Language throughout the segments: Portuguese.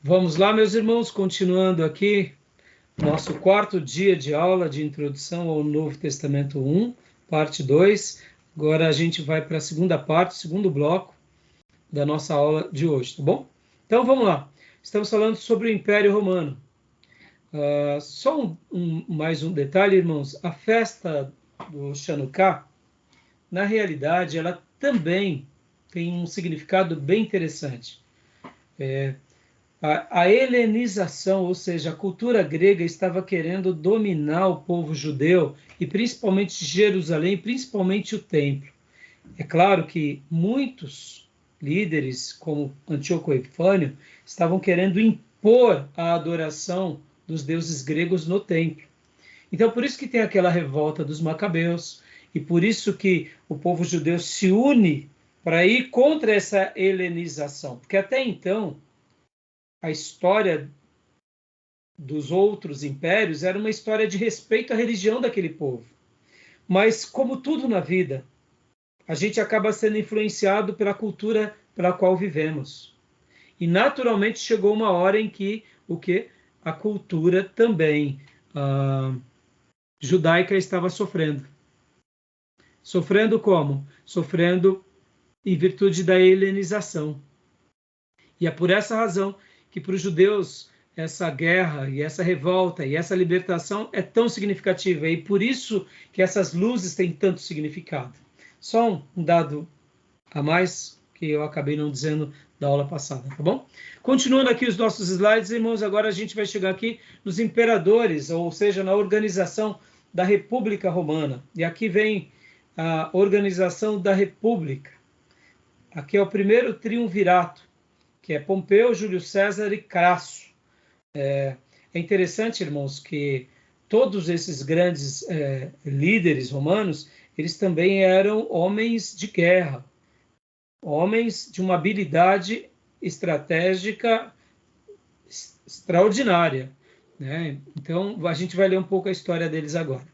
Vamos lá, meus irmãos, continuando aqui, nosso quarto dia de aula de introdução ao Novo Testamento 1, parte 2. Agora a gente vai para a segunda parte, segundo bloco da nossa aula de hoje, tá bom? Então vamos lá. Estamos falando sobre o Império Romano. Só mais um detalhe, irmãos. A festa do Chanukah, na realidade, ela também tem um significado bem interessante. A helenização, ou seja, a cultura grega estava querendo dominar o povo judeu e principalmente Jerusalém, principalmente o templo. É claro que muitos líderes, como Antíoco Epifânio, estavam querendo impor a adoração dos deuses gregos no templo. Então, por isso que tem aquela revolta dos macabeus e por isso que o povo judeu se une para ir contra essa helenização, porque até então a história dos outros impérios era uma história de respeito à religião daquele povo. Mas, como tudo na vida, a gente acaba sendo influenciado pela cultura pela qual vivemos. E, naturalmente, chegou uma hora em que a cultura também judaica estava sofrendo. Sofrendo como? Sofrendo em virtude da helenização. E é por essa razão que para os judeus essa guerra e essa revolta e essa libertação é tão significativa, e por isso que essas luzes têm tanto significado. Só um dado a mais que eu acabei não dizendo da aula passada, tá bom? Continuando aqui os nossos slides, irmãos, agora a gente vai chegar aqui nos imperadores, ou seja, na organização da República Romana. E aqui vem a organização da República. Aqui é o primeiro triunvirato, que é Pompeu, Júlio César e Crasso. É interessante, irmãos, que todos esses grandes líderes romanos, eles também eram homens de guerra, homens de uma habilidade estratégica extraordinária, né? Então, a gente vai ler um pouco a história deles agora.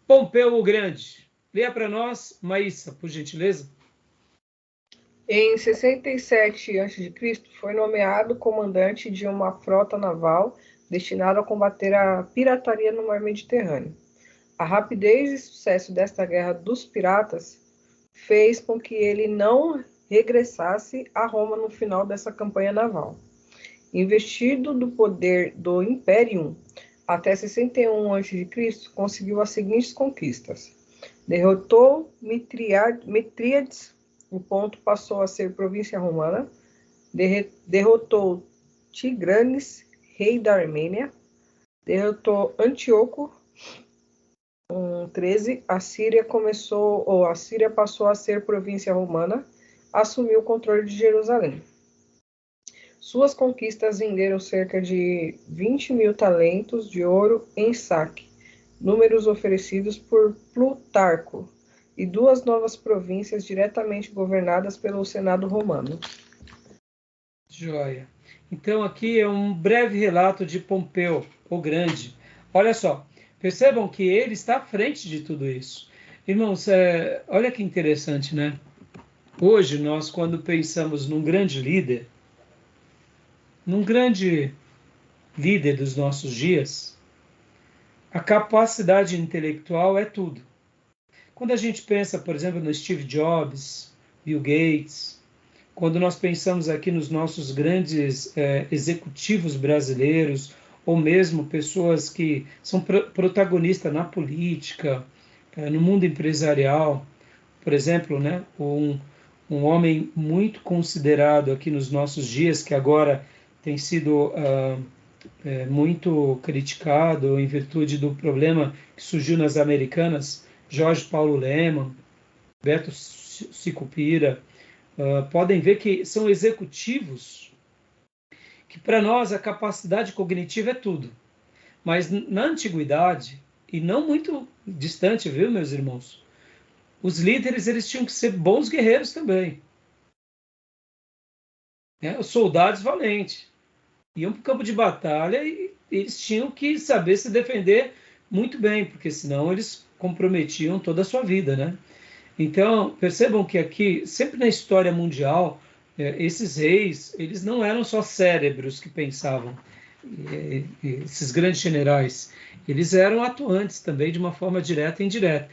Pompeu o Grande. Leia para nós, Maísa, por gentileza. Em 67 a.C., foi nomeado comandante de uma frota naval destinada a combater a pirataria no mar Mediterrâneo. A rapidez e sucesso desta guerra dos piratas fez com que ele não regressasse a Roma no final dessa campanha naval. Investido do poder do Imperium, até 61 a.C., conseguiu as seguintes conquistas. Derrotou Mitríades, o ponto passou a ser província romana. Derrotou Tigranes, rei da Armênia. Derrotou Antíoco. 13, a Síria passou a ser província romana. Assumiu o controle de Jerusalém. Suas conquistas renderam cerca de 20.000 talentos de ouro em saque, números oferecidos por Plutarco, e 2 novas províncias diretamente governadas pelo Senado romano. Joia. Então aqui é um breve relato de Pompeu, o Grande. Olha só, percebam que ele está à frente de tudo isso. Irmãos, olha que interessante, né? Hoje nós, quando pensamos num grande líder dos nossos dias, a capacidade intelectual é tudo. Quando a gente pensa, por exemplo, no Steve Jobs, Bill Gates, quando nós pensamos aqui nos nossos grandes executivos brasileiros, ou mesmo pessoas que são protagonistas na política, no mundo empresarial, por exemplo, né, um homem muito considerado aqui nos nossos dias, que agora tem sido muito criticado em virtude do problema que surgiu nas Americanas, Jorge Paulo Lemann, Beto Sicupira, podem ver que são executivos que para nós a capacidade cognitiva é tudo. Mas na antiguidade, e não muito distante, viu, meus irmãos, os líderes eles tinham que ser bons guerreiros também. Os soldados valentes. Iam para o campo de batalha e eles tinham que saber se defender muito bem, porque senão eles comprometiam toda a sua vida, né? Então, percebam que aqui, sempre na história mundial, esses reis, eles não eram só cérebros que pensavam, esses grandes generais, eles eram atuantes também de uma forma direta e indireta.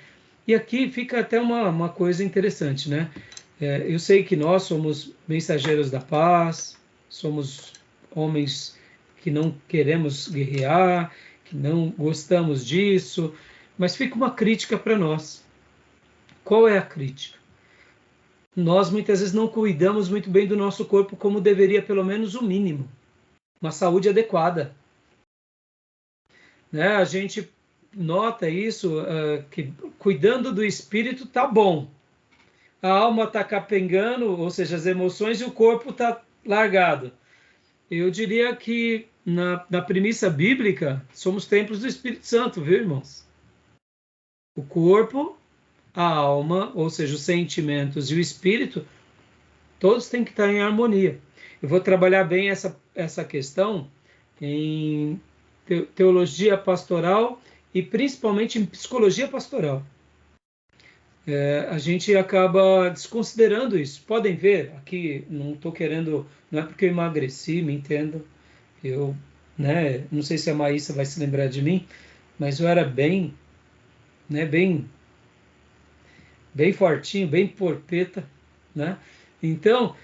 E aqui fica até uma coisa interessante, né? Eu sei que nós somos mensageiros da paz, somos homens que não queremos guerrear, que não gostamos disso, mas fica uma crítica para nós. Qual é a crítica? Nós muitas vezes não cuidamos muito bem do nosso corpo como deveria, pelo menos o mínimo. Uma saúde adequada, né? A gente nota isso, que cuidando do espírito tá bom. A alma está capengando, ou seja, as emoções, e o corpo está largado. Eu diria que na premissa bíblica, somos templos do Espírito Santo, viu, irmãos? O corpo, a alma, ou seja, os sentimentos e o espírito, todos têm que estar em harmonia. Eu vou trabalhar bem essa questão em teologia pastoral e principalmente em psicologia pastoral. A gente acaba desconsiderando isso. Podem ver, aqui não estou querendo, não é porque eu emagreci, me entendam. Eu, né, não sei se a Maísa vai se lembrar de mim, mas eu era bem, né, bem fortinho, bem porpeta, né? Então,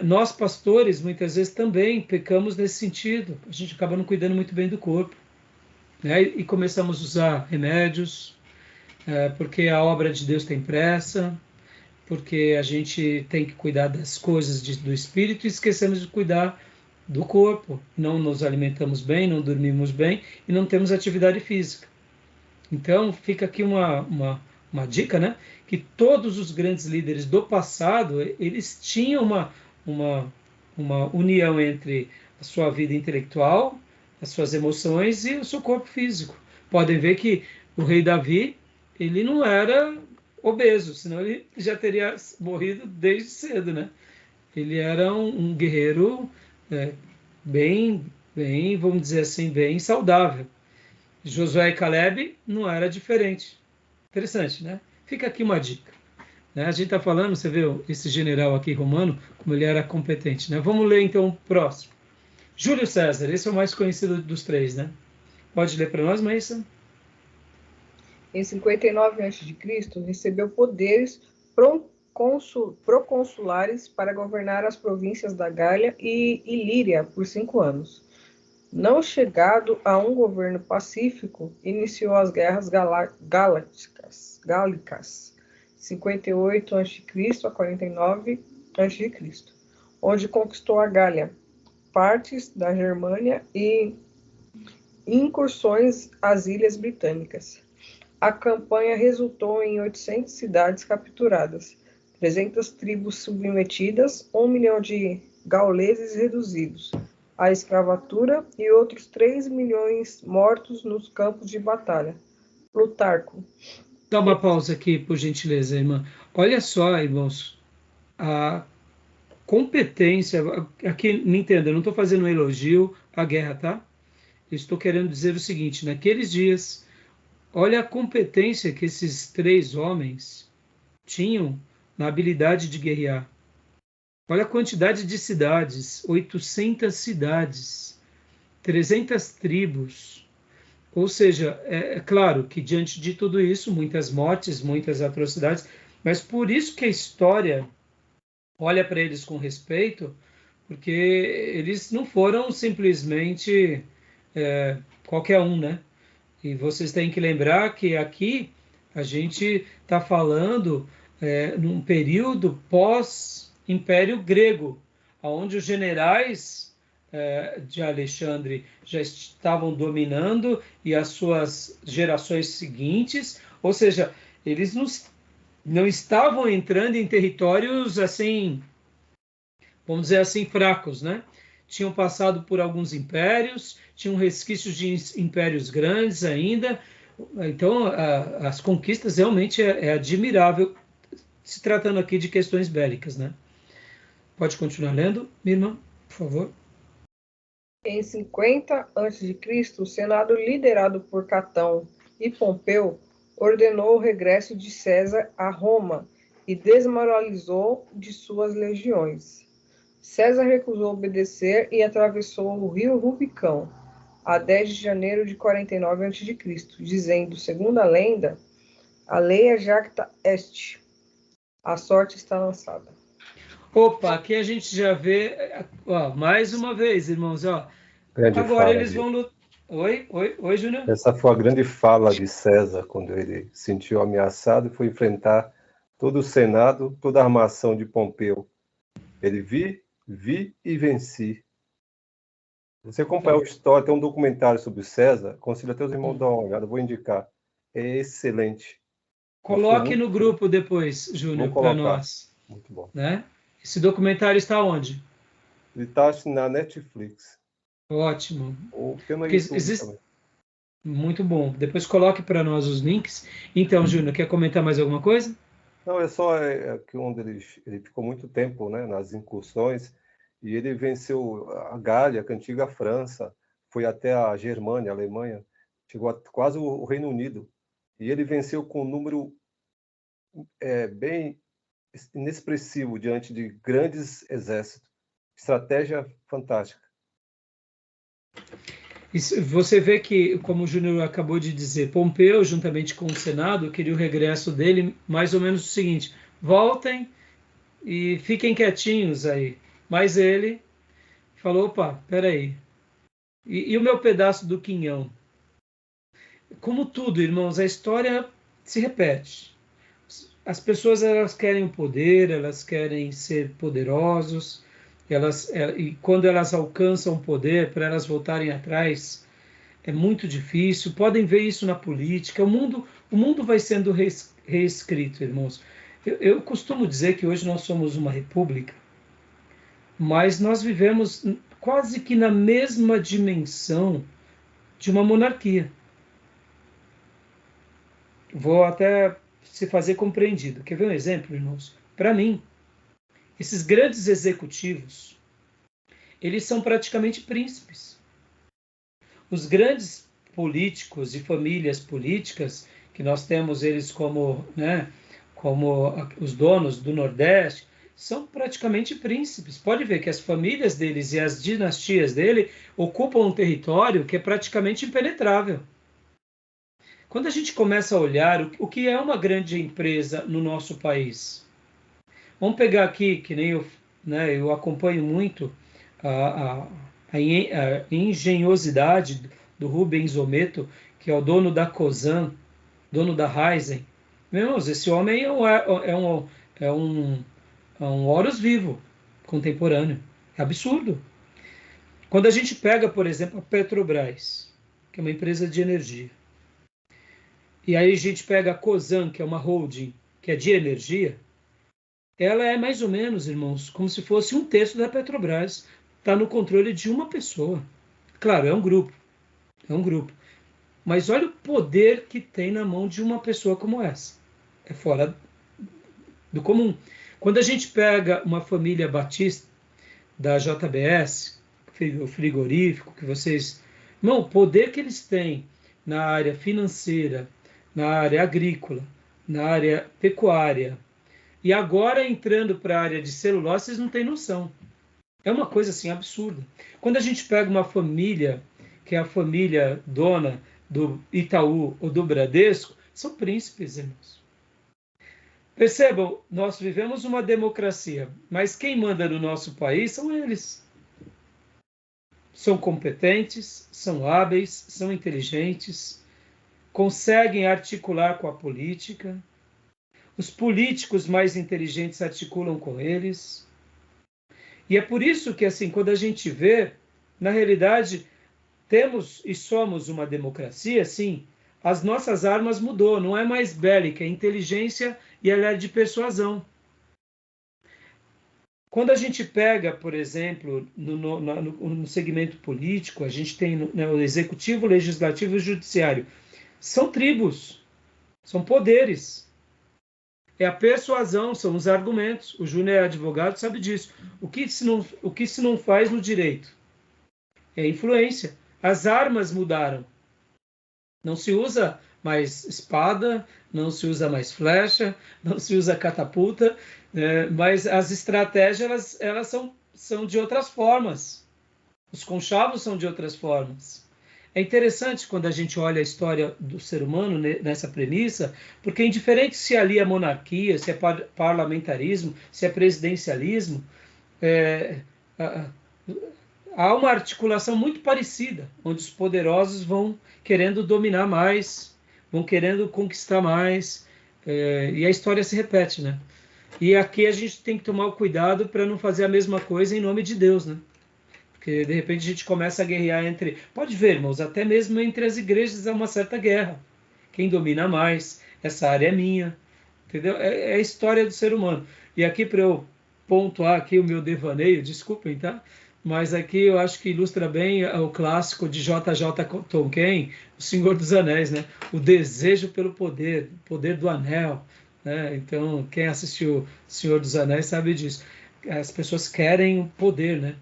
nós pastores muitas vezes também pecamos nesse sentido. A gente acaba não cuidando muito bem do corpo, né? E começamos a usar remédios, porque a obra de Deus tem pressa, porque a gente tem que cuidar das coisas do espírito e esquecemos de cuidar do corpo. Não nos alimentamos bem, não dormimos bem e não temos atividade física. Então, fica aqui uma dica, né? Que todos os grandes líderes do passado, eles tinham uma união entre a sua vida intelectual, as suas emoções e o seu corpo físico. Podem ver que o rei Davi, ele não era obeso, senão ele já teria morrido desde cedo, né? Ele era um guerreiro bem, vamos dizer assim, bem saudável. Josué e Caleb não era diferente. Interessante, né? Fica aqui uma dica. Né? A gente está falando, você vê esse general aqui romano, como ele era competente. Né? Vamos ler então o próximo. Júlio César, esse é o mais conhecido dos três, né? Pode ler para nós, Maísa? Em 59 a.C., recebeu poderes proconsulares para governar as províncias da Gália e Ilíria por 5 anos. Não chegado a um governo pacífico, iniciou as guerras gálicas, 58 a.C. a 49 a.C., onde conquistou a Gália, partes da Germânia e incursões às Ilhas Britânicas. A campanha resultou em 800 cidades capturadas, 300 tribos submetidas, 1 milhão de gauleses reduzidos à escravatura e outros 3 milhões mortos nos campos de batalha. Plutarco. Dá uma pausa aqui, por gentileza, irmã. Olha só, irmãos, a competência, aqui, me entenda, eu não estou fazendo um elogio à guerra, tá? Eu estou querendo dizer o seguinte, naqueles dias, olha a competência que esses três homens tinham na habilidade de guerrear. Olha a quantidade de cidades, 800 cidades, 300 tribos. Ou seja, é claro que diante de tudo isso, muitas mortes, muitas atrocidades, mas por isso que a história olha para eles com respeito, porque eles não foram simplesmente qualquer um, né? E vocês têm que lembrar que aqui a gente está falando num período pós-Império Grego, onde os generais de Alexandre já estavam dominando e as suas gerações seguintes, ou seja, eles não estavam entrando em territórios assim, vamos dizer assim, fracos, né? Tinham passado por alguns impérios, tinham resquícios de impérios grandes ainda. Então, as conquistas realmente é admirável, se tratando aqui de questões bélicas, né? Pode continuar lendo, minha irmã, por favor. Em 50 a.C., o Senado, liderado por Catão e Pompeu, ordenou o regresso de César a Roma e desmoralizou de suas legiões. César recusou obedecer e atravessou o rio Rubicão, a 10 de janeiro de 49 a.C., dizendo, segundo a lenda, a leia jacta est, a sorte está lançada. Opa, aqui a gente já vê, ó, mais uma vez, irmãos, ó. Grande Agora fala eles vão lutar. Oi, Júnior? Essa foi a grande fala de César, quando ele se sentiu ameaçado e foi enfrentar todo o Senado, toda a armação de Pompeu. Ele vi e venci. Você acompanhar a história, tem um documentário sobre o César, aconselho até os irmãos dar uma olhada, vou indicar. É excelente. Coloque no grupo depois, Júnior, para nós. Muito bom. Né? Esse documentário está onde? Ele está na Netflix. Ótimo. Ou porque no YouTube também. Muito bom. Depois coloque para nós os links. Então, Júnior, quer comentar mais alguma coisa? Não, é só que onde ele ficou muito tempo, né, nas incursões, e ele venceu a Gália, que é a antiga França, foi até a Germânia, a Alemanha, chegou a quase o Reino Unido. E ele venceu com um número bem inexpressivo diante de grandes exércitos. Estratégia fantástica. Você vê que, como o Júnior acabou de dizer, Pompeu, juntamente com o Senado, queria o regresso dele, mais ou menos o seguinte: voltem e fiquem quietinhos aí. Mas ele falou: opa, peraí. E o meu pedaço do quinhão? Como tudo, irmãos, a história se repete. As pessoas, elas querem o poder, elas querem ser poderosos, e quando elas alcançam o poder, para elas voltarem atrás, é muito difícil. Podem ver isso na política. O mundo vai sendo reescrito, irmãos. Eu costumo dizer que hoje nós somos uma república, mas nós vivemos quase que na mesma dimensão de uma monarquia. Vou até se fazer compreendido. Quer ver um exemplo, irmãos? Para mim, esses grandes executivos, eles são praticamente príncipes. Os grandes políticos e famílias políticas, que nós temos eles como, né, como os donos do Nordeste, são praticamente príncipes. Pode ver que as famílias deles e as dinastias dele ocupam um território que é praticamente impenetrável. Quando a gente começa a olhar o que é uma grande empresa no nosso país, vamos pegar aqui, que nem eu, né, eu acompanho muito a engenhosidade do Rubens Ometo, que é o dono da Cosan, dono da Raizen. Meu irmão, esse homem é um Horus vivo, contemporâneo. É absurdo. Quando a gente pega, por exemplo, a Petrobras, que é uma empresa de energia, e aí a gente pega a Cosan, que é uma holding, que é de energia, ela é mais ou menos, irmãos, como se fosse um terço da Petrobras. Está no controle de uma pessoa. Claro, é um grupo. Mas olha o poder que tem na mão de uma pessoa como essa. É fora do comum. Quando a gente pega uma família batista da JBS, o frigorífico, que vocês... Não, o poder que eles têm na área financeira, na área agrícola, na área pecuária, e agora entrando para a área de celulose, vocês não têm noção. É uma coisa assim absurda. Quando a gente pega uma família, que é a família dona do Itaú ou do Bradesco, são príncipes, irmãos. Percebam, nós vivemos uma democracia, mas quem manda no nosso país são eles. São competentes, são hábeis, são inteligentes, conseguem articular com a política. Os políticos mais inteligentes articulam com eles. E é por isso que, assim, quando a gente vê, na realidade, temos e somos uma democracia, sim, as nossas armas mudou, não é mais bélica, é inteligência e ela é de persuasão. Quando a gente pega, por exemplo, no segmento político, a gente tem o executivo, o legislativo e o judiciário. São tribos, são poderes. É a persuasão, são os argumentos. O Júnior é advogado, sabe disso. O que se não faz no direito? É influência. As armas mudaram. Não se usa mais espada, não se usa mais flecha, não se usa catapulta, mas as estratégias elas são são de outras formas. Os conchavos são de outras formas. É interessante quando a gente olha a história do ser humano nessa premissa, porque indiferente se ali é monarquia, se é parlamentarismo, se é presidencialismo, há uma articulação muito parecida, onde os poderosos vão querendo dominar mais, vão querendo conquistar mais, e a história se repete, né? E aqui a gente tem que tomar o cuidado para não fazer a mesma coisa em nome de Deus, né? Porque de repente a gente começa a guerrear entre... Pode ver, irmãos, até mesmo entre as igrejas há uma certa guerra. Quem domina mais? Essa área é minha. Entendeu? É a história do ser humano. E aqui para eu pontuar aqui o meu devaneio, desculpem, tá? Mas aqui eu acho que ilustra bem o clássico de J.J. Tolkien, O Senhor dos Anéis, né? O desejo pelo poder, o poder do anel, né? Então, quem assistiu O Senhor dos Anéis sabe disso. As pessoas querem o poder, né?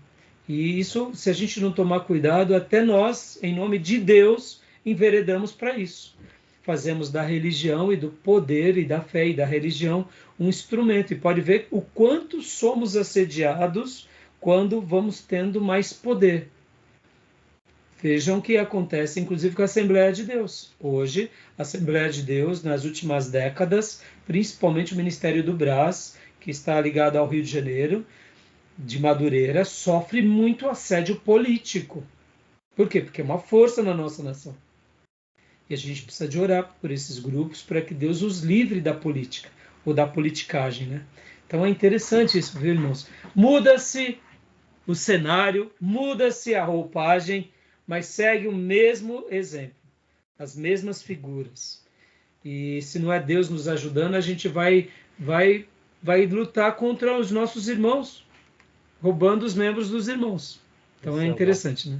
E isso, se a gente não tomar cuidado, até nós, em nome de Deus, enveredamos para isso. Fazemos da religião e do poder e da fé e da religião um instrumento. E pode ver o quanto somos assediados quando vamos tendo mais poder. Vejam o que acontece, inclusive, com a Assembleia de Deus. Hoje, a Assembleia de Deus, nas últimas décadas, principalmente o Ministério do Brás, que está ligado ao Rio de Janeiro, de Madureira, sofre muito assédio político. Por quê? Porque é uma força na nossa nação. E a gente precisa de orar por esses grupos para que Deus os livre da política, ou da politicagem, né? Então é interessante isso, viu, irmãos? Muda-se o cenário, muda-se a roupagem, mas segue o mesmo exemplo, as mesmas figuras. E se não é Deus nos ajudando, a gente vai lutar contra os nossos irmãos, roubando os membros dos irmãos. Então é interessante, né?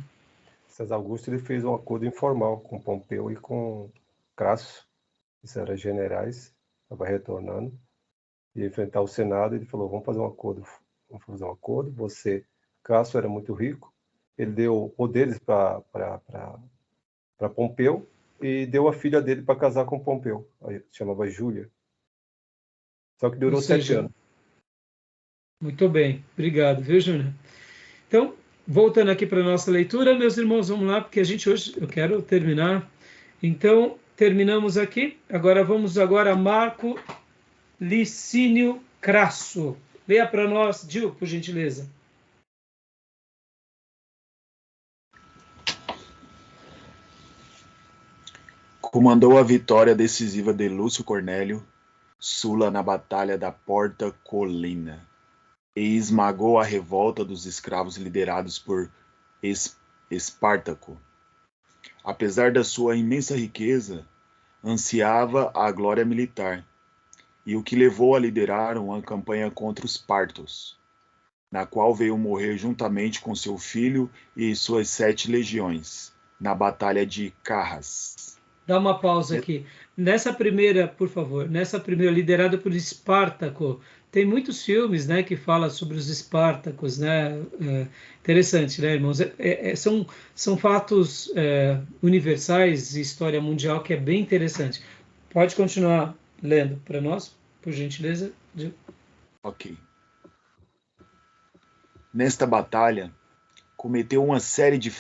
César Augusto ele fez um acordo informal com Pompeu e com Crasso, que eram generais, estava retornando, ia enfrentar o Senado. Ele falou: vamos fazer um acordo. Você, Crasso era muito rico, ele deu poderes para Pompeu e deu a filha dele para casar com Pompeu, se chamava Júlia. Só que durou 7 anos. Muito bem, obrigado, viu, Júnior? Então, voltando aqui para a nossa leitura, meus irmãos, vamos lá, porque hoje eu quero terminar. Então, terminamos aqui. Vamos a Marco Licínio Crasso. Leia para nós, Gil, por gentileza. Comandou a vitória decisiva de Lúcio Cornélio Sulla na Batalha da Porta Colina e esmagou a revolta dos escravos liderados por Espartaco. Apesar da sua imensa riqueza, ansiava a glória militar, e o que levou a liderar uma campanha contra os partos, na qual veio morrer juntamente com seu filho e suas 7 legiões, na Batalha de Carras. Dá uma pausa aqui. Nessa primeira, por favor, liderada por Espartaco, tem muitos filmes, né, que falam sobre os Espartacos, né? Interessante, né, irmãos? São fatos universais e história mundial que é bem interessante. Pode continuar lendo para nós, por gentileza? Ok. Nesta batalha, cometeu uma série de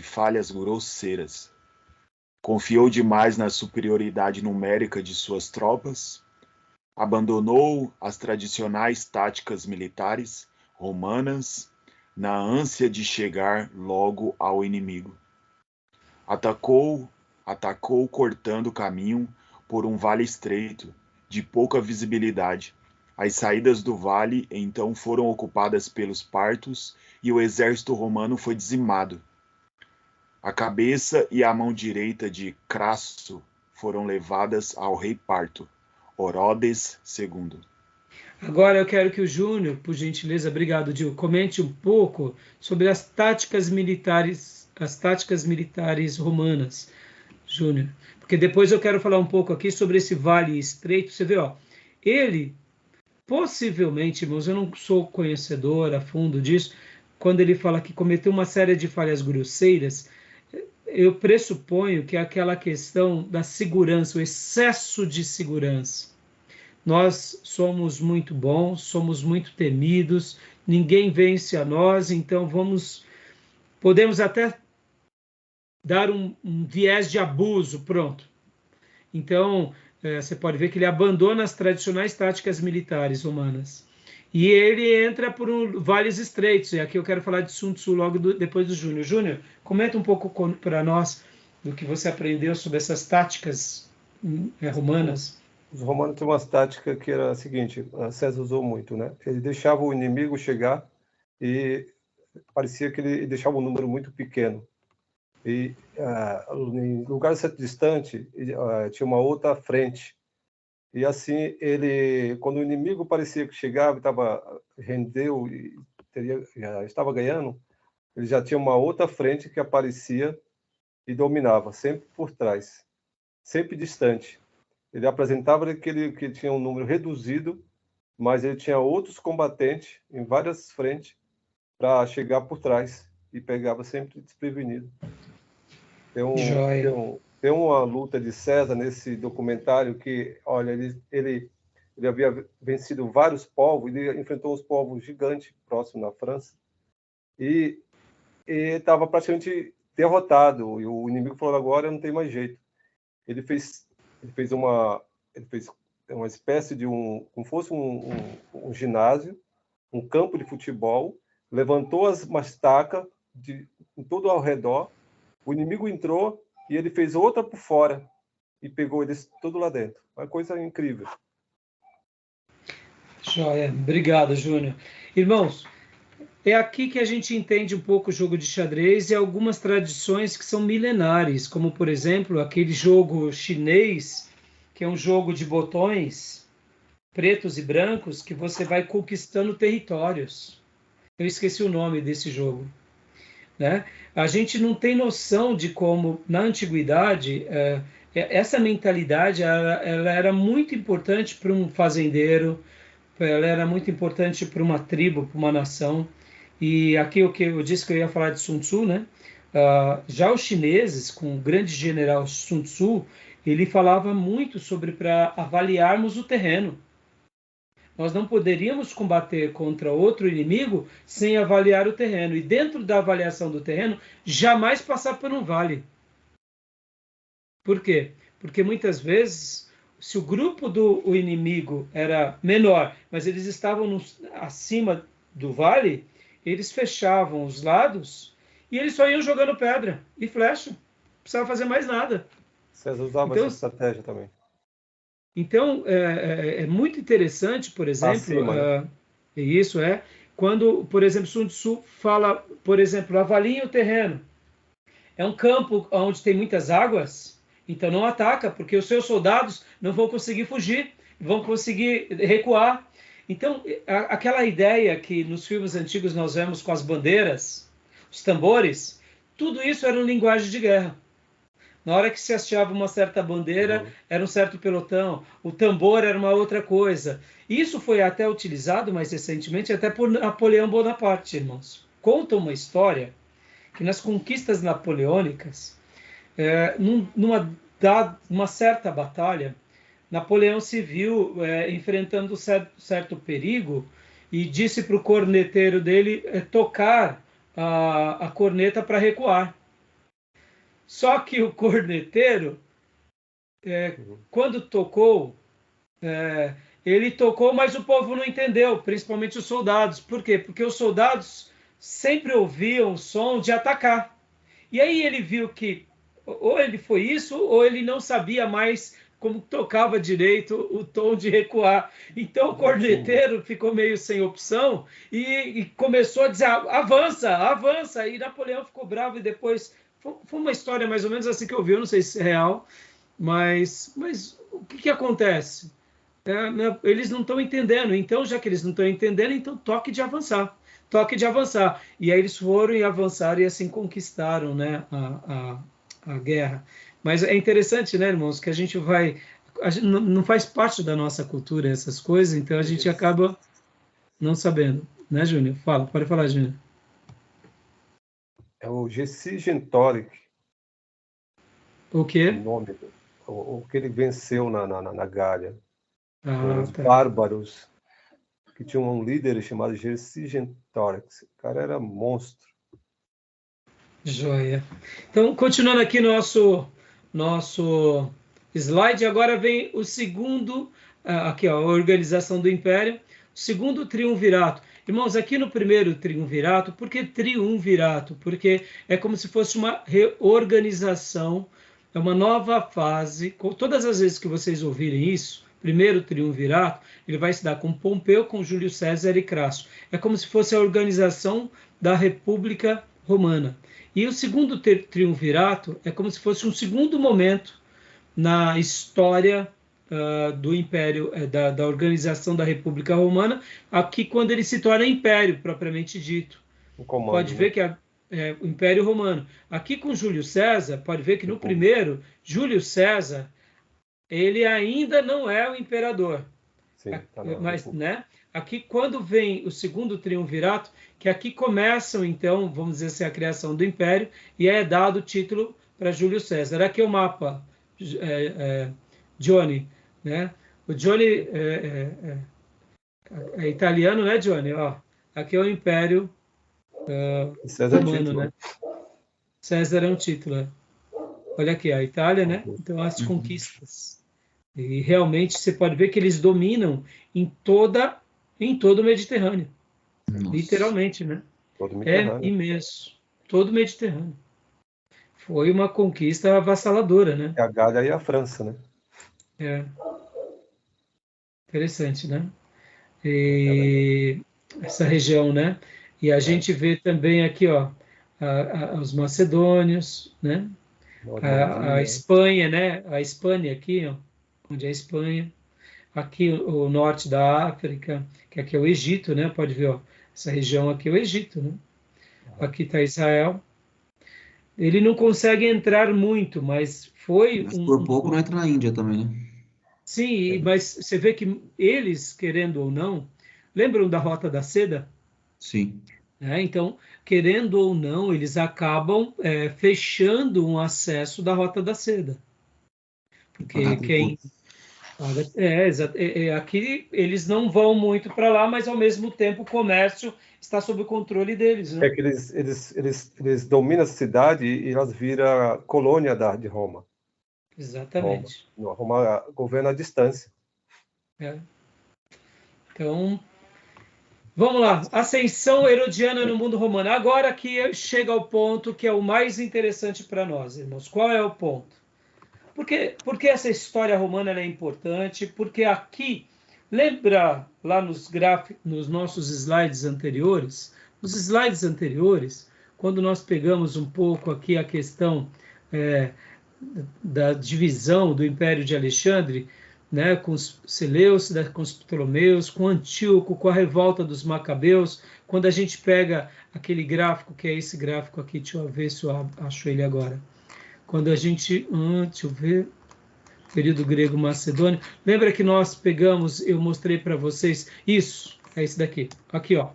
falhas grosseiras. Confiou demais na superioridade numérica de suas tropas, abandonou as tradicionais táticas militares romanas na ânsia de chegar logo ao inimigo. Atacou cortando caminho por um vale estreito, de pouca visibilidade. As saídas do vale então foram ocupadas pelos partos e o exército romano foi dizimado. A cabeça e a mão direita de Crasso foram levadas ao rei parto, Orodes II. Agora eu quero que o Júnior, por gentileza, obrigado, Gil, comente um pouco sobre as táticas militares romanas, Júnior. Porque depois eu quero falar um pouco aqui sobre esse vale estreito. Você vê, ele possivelmente, irmãos, eu não sou conhecedor a fundo disso, quando ele fala que cometeu uma série de falhas grosseiras, eu pressuponho que é aquela questão da segurança, o excesso de segurança. nós somos muito bons, somos muito temidos, ninguém vence a nós, então podemos até dar um viés de abuso, pronto. Então, você pode ver que ele abandona as tradicionais táticas militares romanas. E ele entra por vales estreitos. E aqui eu quero falar de Sun Tzu logo depois do Júnior. Júnior, comenta um pouco para nós do que você aprendeu sobre essas táticas romanas. Os romanos tinham uma tática que era a seguinte, César usou muito, né? Ele deixava o inimigo chegar e parecia que ele deixava um número muito pequeno. E em lugar distante tinha uma outra frente. E assim quando o inimigo parecia que chegava, rendeu e já estava ganhando, ele já tinha uma outra frente que aparecia e dominava, sempre por trás, sempre distante. Ele apresentava que tinha um número reduzido, mas ele tinha outros combatentes em várias frentes para chegar por trás e pegava sempre desprevenido. Tem uma luta de César nesse documentário que, olha, ele havia vencido vários povos, ele enfrentou uns povos gigantes próximos na França e estava praticamente derrotado. E o inimigo falou: agora não tem mais jeito. Ele fez uma espécie de como fosse um ginásio, um campo de futebol, levantou as estacas em todo ao redor. O inimigo entrou e ele fez outra por fora e pegou eles tudo lá dentro. Uma coisa incrível. Joia. Obrigado, Júnior. Irmãos, é aqui que a gente entende um pouco o jogo de xadrez e algumas tradições que são milenares, como, por exemplo, aquele jogo chinês, que é um jogo de botões pretos e brancos, que você vai conquistando territórios. Eu esqueci o nome desse jogo. Né? A gente não tem noção de como, na antiguidade, essa mentalidade ela era muito importante para um fazendeiro, ela era muito importante para uma tribo, para uma nação. E aqui o que eu disse que eu ia falar de Sun Tzu, né? Já os chineses, com o grande general Sun Tzu, ele falava muito sobre para avaliarmos o terreno. Nós não poderíamos combater contra outro inimigo sem avaliar o terreno. E dentro da avaliação do terreno, jamais passar por um vale. Por quê? Porque muitas vezes, se o grupo do inimigo era menor, mas eles estavam acima do vale, eles fechavam os lados e eles só iam jogando pedra e flecha. Não precisava fazer mais nada. César usava essa estratégia também. Então, é muito interessante, por exemplo, quando, por exemplo, Sun Tzu fala, por exemplo, avaliem o terreno. É um campo onde tem muitas águas, então não ataca, porque os seus soldados não vão conseguir fugir, vão conseguir recuar. Então, aquela ideia que nos filmes antigos nós vemos com as bandeiras, os tambores, tudo isso era uma linguagem de guerra. Na hora que se hasteava uma certa bandeira, era um certo pelotão. O tambor era uma outra coisa. Isso foi até utilizado mais recentemente até por Napoleão Bonaparte, irmãos. Conta uma história que nas conquistas napoleônicas, numa certa batalha, Napoleão se viu enfrentando certo perigo e disse para o corneteiro dele tocar a corneta para recuar. Só que o corneteiro, quando tocou, ele tocou, mas o povo não entendeu, principalmente os soldados. Por quê? Porque os soldados sempre ouviam o som de atacar. E aí ele viu que ou ele foi isso, ou ele não sabia mais como tocava direito o tom de recuar. Então o corneteiro ficou meio sem opção e começou a dizer, avança, avança. E Napoleão ficou bravo e depois... Foi uma história mais ou menos assim que eu vi, eu não sei se é real, mas o que acontece? Eles não estão entendendo, então já que eles não estão entendendo, então toque de avançar. E aí eles foram e avançaram e assim conquistaram, né, a guerra. Mas é interessante, né, irmãos, que a gente não faz parte da nossa cultura essas coisas, então a gente acaba não sabendo. Né, Júnior? Pode falar, Júnior. É o Vercingetorix. O quê? O nome, o que ele venceu na Gália. os bárbaros, que tinha um líder chamado Vercingetorix. O cara era monstro. Joia. Então, continuando aqui nosso slide, agora vem o segundo, aqui ó, a organização do Império, o segundo triunvirato. Irmãos, aqui no primeiro triunvirato, por que triunvirato? Porque é como se fosse uma reorganização, é uma nova fase. Todas as vezes que vocês ouvirem isso, primeiro triunvirato, ele vai se dar com Pompeu, com Júlio César e Crasso. É como se fosse a organização da República Romana. E o segundo triunvirato é como se fosse um segundo momento na história do Império, da organização da República Romana, aqui quando ele se torna Império, propriamente dito. Comando, pode ver que o Império Romano. Aqui com Júlio César, pode ver que no primeiro, Júlio César, ele ainda não é o imperador. Sim, mas, né? Aqui, quando vem o segundo triunvirato, que aqui começam, então, vamos dizer assim, a criação do Império, e é dado o título para Júlio César. Aqui é o mapa, Johnny, né? O Johnny é italiano, né, Johnny? Ó, aqui é o Império Romano, né? César é um título. Olha aqui, a Itália, né? Então, as conquistas. E realmente você pode ver que eles dominam em todo o Mediterrâneo. Nossa. Literalmente, né? Todo o Mediterrâneo. É imenso. Todo o Mediterrâneo. Foi uma conquista avassaladora, né? A Gália e a França, né? É. Interessante, né? E essa região, né? E a gente vê também aqui, ó, os macedônios, né? A Espanha, né? A Espanha aqui, ó, onde é a Espanha. Aqui o norte da África, que aqui é o Egito, né? Pode ver, ó, essa região aqui é o Egito, né? Aqui está Israel. Ele não consegue entrar muito, mas foi por pouco não entra na Índia também, né? Sim, mas você vê que eles, querendo ou não, lembram da Rota da Seda? Sim. Então, querendo ou não, eles acabam fechando um acesso da Rota da Seda. Porque quem... aqui eles não vão muito para lá, mas ao mesmo tempo o comércio está sob o controle deles. Né? É que eles dominam a cidade e elas viram colônia de Roma. Exatamente. Roma governa à distância. Então, vamos lá. Ascensão herodiana no mundo romano. Agora que chega ao ponto que é o mais interessante para nós, irmãos. Qual é o ponto? Porque essa história romana é importante? Porque aqui, lembra lá nos nossos slides anteriores? Nos slides anteriores, quando nós pegamos um pouco aqui a questão da divisão do Império de Alexandre, né, com os Seleucidas, com os Ptolomeus, com Antíoco, com a revolta dos Macabeus, quando a gente pega aquele gráfico, que é esse gráfico aqui, deixa eu ver se eu acho ele agora. Quando a gente, deixa eu ver, período grego macedônio, lembra que nós pegamos, eu mostrei para vocês, isso, é esse daqui, aqui ó,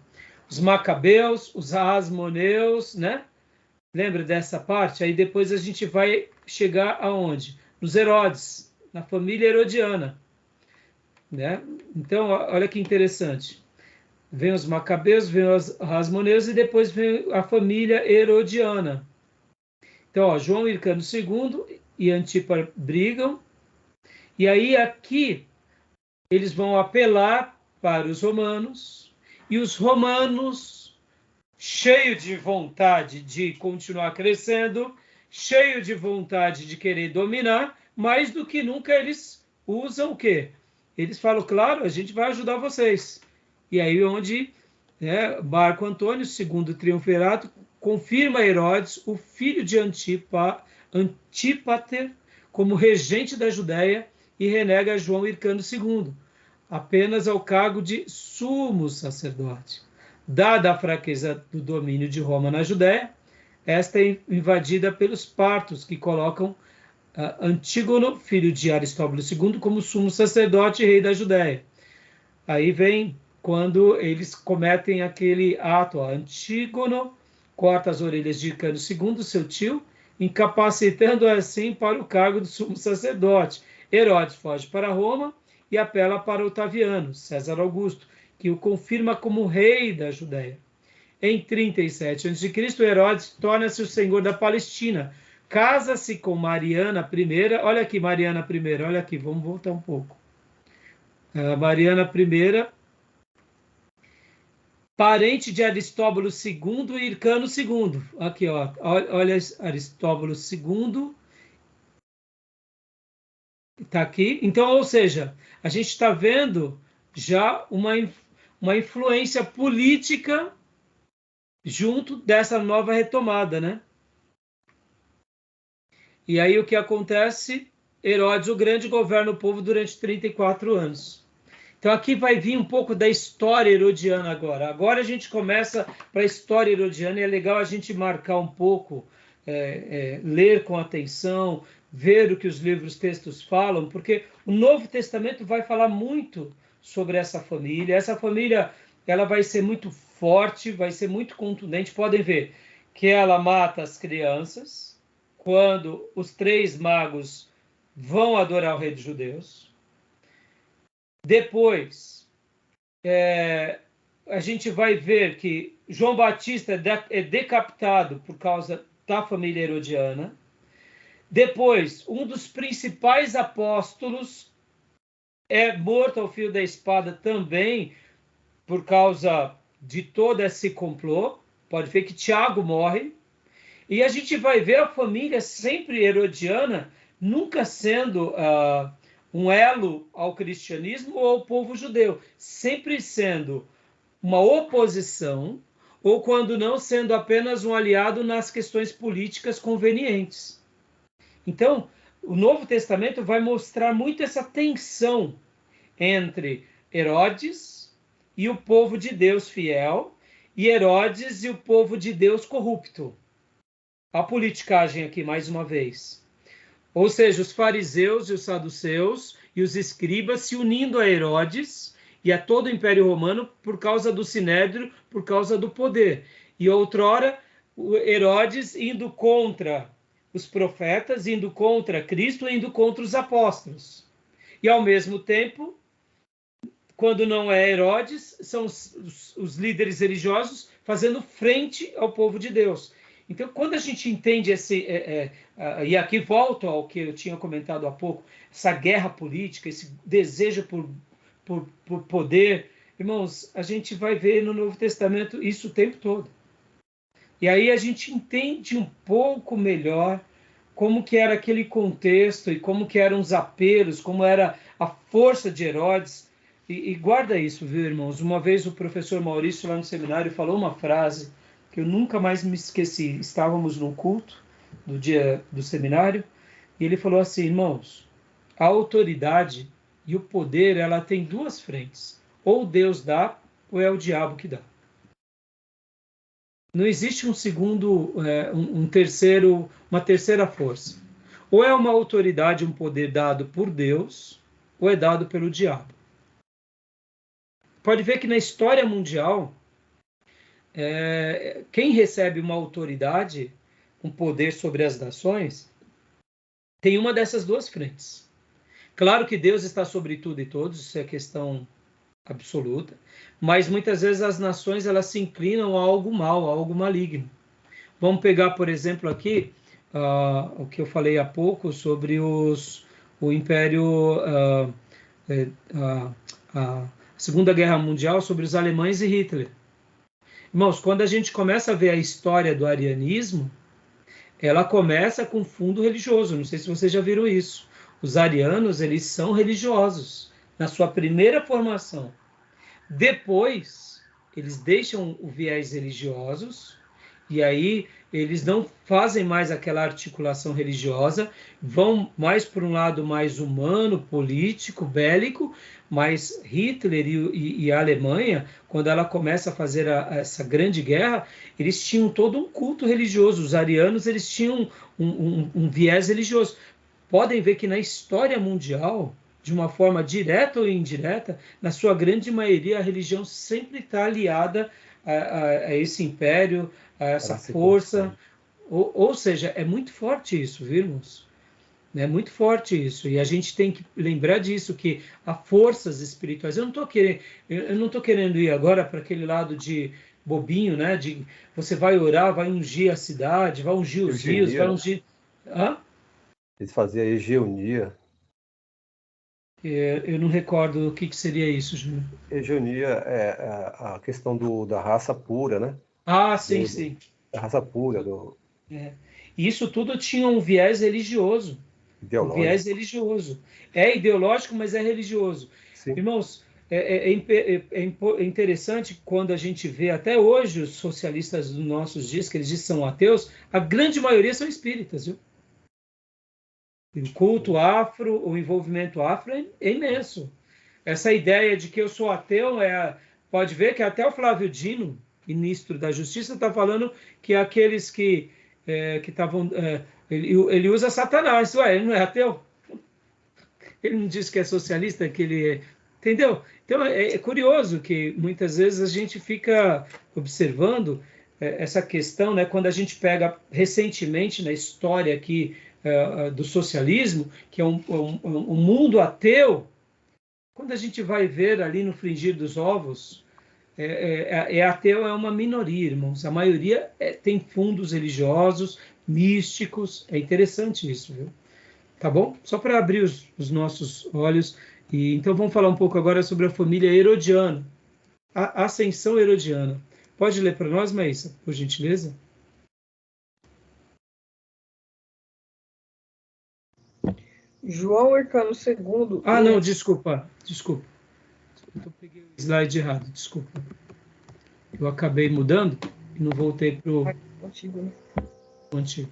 os Macabeus, os Asmoneus, né? Lembra dessa parte? Aí depois a gente vai chegar aonde? Nos Herodes, na família herodiana, né? Então, olha que interessante. Vem os Macabeus, vem os Asmoneus e depois vem a família herodiana. Então, ó, João Hircano II e Antipa brigam, e aí aqui eles vão apelar para os romanos, e os romanos, cheio de vontade de continuar crescendo, cheio de vontade de querer dominar, mais do que nunca eles usam o quê? Eles falam, claro, a gente vai ajudar vocês. E aí onde Marco Antônio, segundo triunvirato, confirma Herodes, o filho de Antípater, como regente da Judéia e renega João Hircano II, apenas ao cargo de sumo sacerdote. Dada a fraqueza do domínio de Roma na Judéia, esta é invadida pelos partos, que colocam Antígono, filho de Aristóbulo II, como sumo sacerdote e rei da Judéia. Aí vem quando eles cometem aquele ato, Antígono corta as orelhas de Hircano II, seu tio, incapacitando assim para o cargo de sumo sacerdote. Herodes foge para Roma e apela para Otaviano, César Augusto, que o confirma como rei da Judéia. Em 37 a.C., Herodes torna-se o senhor da Palestina, casa-se com Mariana I, olha aqui Mariana I, olha aqui, vamos voltar um pouco. Mariana I, parente de Aristóbulo II e Hircano II. Aqui, ó, olha Aristóbulo II, está aqui. Então, ou seja, a gente está vendo já uma influência política junto dessa nova retomada, né? E aí o que acontece? Herodes o Grande governa o povo durante 34 anos. Então aqui vai vir um pouco da história herodiana agora. Agora a gente começa para a história herodiana e é legal a gente marcar um pouco, ler com atenção, ver o que os livros textos falam, porque o Novo Testamento vai falar muito sobre essa família. Essa família ela vai ser muito forte, vai ser muito contundente. Podem ver que ela mata as crianças quando os 3 magos vão adorar o rei dos judeus. Depois, a gente vai ver que João Batista é decapitado por causa da família herodiana. Depois, um dos principais apóstolos é morto ao fio da espada também por causa de todo esse complô. Pode ver que Tiago morre. E a gente vai ver a família sempre herodiana nunca sendo um elo ao cristianismo ou ao povo judeu, sempre sendo uma oposição, ou quando não, sendo apenas um aliado nas questões políticas convenientes. Então, o Novo Testamento vai mostrar muito essa tensão entre Herodes e o povo de Deus fiel, e Herodes e o povo de Deus corrupto. A politicagem aqui, mais uma vez. Ou seja, os fariseus e os saduceus e os escribas se unindo a Herodes e a todo o Império Romano por causa do Sinédrio, por causa do poder. E outrora, o Herodes indo contra os profetas, indo contra Cristo, indo contra os apóstolos. E ao mesmo tempo, quando não é Herodes, são os líderes religiosos fazendo frente ao povo de Deus. Então, quando a gente entende e aqui volto ao que eu tinha comentado há pouco, essa guerra política, esse desejo por poder, irmãos, a gente vai ver no Novo Testamento isso o tempo todo. E aí a gente entende um pouco melhor como que era aquele contexto e como que eram os apelos, como era a força de Herodes. E guarda isso, viu, irmãos? Uma vez o professor Maurício, lá no seminário, falou uma frase que eu nunca mais me esqueci. Estávamos num culto do dia do seminário, e ele falou assim: irmãos, a autoridade e o poder, ela tem 2 frentes. Ou Deus dá, ou é o diabo que dá. Não existe uma terceira força. Ou é uma autoridade, um poder dado por Deus, ou é dado pelo diabo. Pode ver que na história mundial, quem recebe uma autoridade, um poder sobre as nações, tem uma dessas 2 frentes. Claro que Deus está sobre tudo e todos, isso é questão absoluta, mas muitas vezes as nações elas se inclinam a algo mal, a algo maligno. Vamos pegar, por exemplo, aqui o que eu falei há pouco sobre o Império, a Segunda Guerra Mundial, sobre os alemães e Hitler. Irmãos, quando a gente começa a ver a história do arianismo, ela começa com fundo religioso. Não sei se vocês já viram isso. Os arianos, eles são religiosos na sua primeira formação. Depois, eles deixam o viés religiosos e aí eles não fazem mais aquela articulação religiosa, vão mais por um lado mais humano, político, bélico, mas Hitler e a Alemanha, quando ela começa a fazer essa grande guerra, eles tinham todo um culto religioso. Os arianos, eles tinham um viés religioso. Podem ver que na história mundial, de uma forma direta ou indireta, na sua grande maioria, a religião sempre está aliada a esse império, a essa força. Ou seja, é muito forte isso, viu, irmãos? É muito forte isso, e a gente tem que lembrar disso, que há forças espirituais. Eu não estou querendo ir agora para aquele lado de bobinho, né? De você vai orar, vai ungir a cidade, vai ungir os rios, Eugenia, vai né? ungir. Hã? Eles faziam hegemonia. Eu não recordo o que seria isso, Júnior. Hegemonia é a questão da raça pura, né? Ah, sim, Do- sim. Da raça pura, É. E isso tudo tinha um viés religioso. Um viés ideológico. religioso. É ideológico, mas é religioso. Sim, Irmãos, é interessante quando a gente vê até hoje os socialistas dos nossos dias, que eles dizem que são ateus, a grande maioria são espíritas, viu? E o culto afro, o envolvimento afro é imenso. Essa ideia de que eu sou ateu, pode ver que até o Flávio Dino, ministro da Justiça, está falando que aqueles que estavam. Ele usa Satanás. Ué, ele não é ateu? Ele não diz que é socialista, que ele é. Entendeu? Então é curioso que muitas vezes a gente fica observando essa questão, né? Quando a gente pega recentemente na história aqui do socialismo, que é um mundo ateu, quando a gente vai ver ali no frigir dos ovos, ateu é uma minoria, irmãos. A maioria tem fundos religiosos, místicos. É interessante isso, viu? Tá bom? Só para abrir os nossos olhos. E então vamos falar um pouco agora sobre a família herodiana, a ascensão herodiana. Pode ler para nós, Maísa, por gentileza? João Hircano II Ah, não, desculpa. Eu peguei o slide errado, desculpa. Eu acabei mudando e não voltei para o Antigo, né? antigo.